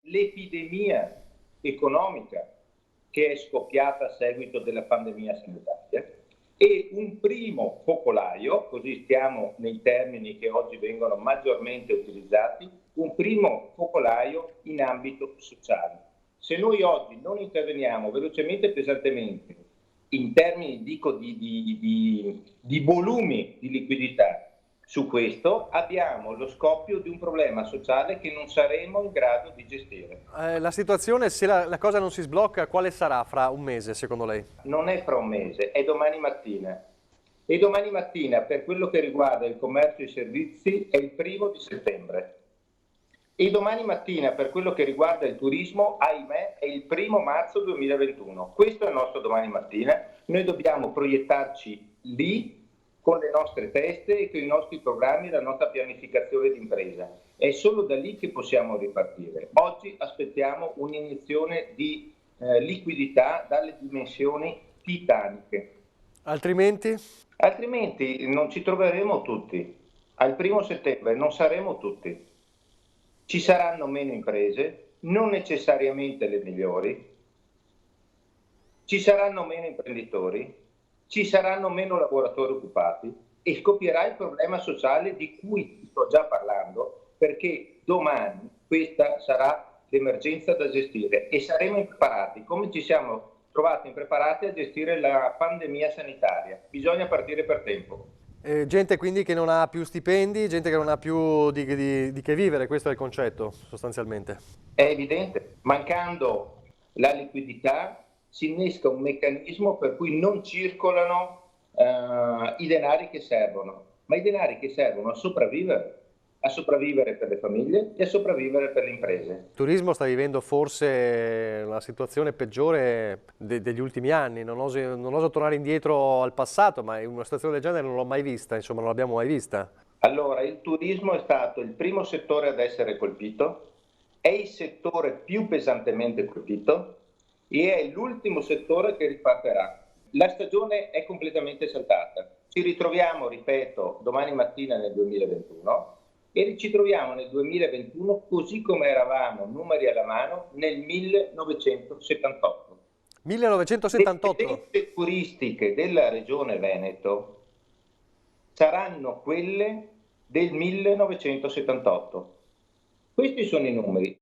l'epidemia economica che è scoppiata a seguito della pandemia sanitaria e un primo focolaio, così stiamo nei termini che oggi vengono maggiormente utilizzati, un primo focolaio in ambito sociale. Se noi oggi non interveniamo velocemente e pesantemente in termini, dico, di volumi di liquidità su questo, abbiamo lo scoppio di un problema sociale che non saremo in grado di gestire. La situazione, se la cosa non si sblocca, quale sarà fra un mese, secondo lei? Non è fra un mese, è domani mattina. E domani mattina, per quello che riguarda il commercio e i servizi, è il 1° settembre. E domani mattina, per quello che riguarda il turismo, ahimè, è il 1° marzo 2021. Questo è il nostro domani mattina. Noi dobbiamo proiettarci lì con le nostre teste e con i nostri programmi e la nostra pianificazione di impresa. È solo da lì che possiamo ripartire. Oggi aspettiamo un'iniezione di liquidità dalle dimensioni titaniche. Altrimenti? Altrimenti non ci troveremo tutti. Al 1° settembre non saremo tutti. Ci saranno meno imprese, non necessariamente le migliori, ci saranno meno imprenditori, ci saranno meno lavoratori occupati e scoppierà il problema sociale di cui sto già parlando, perché domani questa sarà l'emergenza da gestire e saremo impreparati, come ci siamo trovati impreparati a gestire la pandemia sanitaria. Bisogna partire per tempo. Gente quindi che non ha più stipendi, gente che non ha più di che vivere, questo è il concetto sostanzialmente. È evidente, mancando la liquidità si innesca un meccanismo per cui non circolano i denari che servono, ma i denari che servono a sopravvivere per le famiglie e a sopravvivere per le imprese. Il turismo sta vivendo forse la situazione peggiore degli ultimi anni, non oso tornare indietro al passato, ma una situazione del genere non l'ho mai vista, insomma non l'abbiamo mai vista. Allora, il turismo è stato il primo settore ad essere colpito, è il settore più pesantemente colpito e è l'ultimo settore che ripartirà. La stagione è completamente saltata. Ci ritroviamo, ripeto, domani mattina nel 2021 e ci troviamo nel 2021 così come eravamo, numeri alla mano, nel 1978. 1978? Le tendenze turistiche della regione Veneto saranno quelle del 1978. Questi sono i numeri.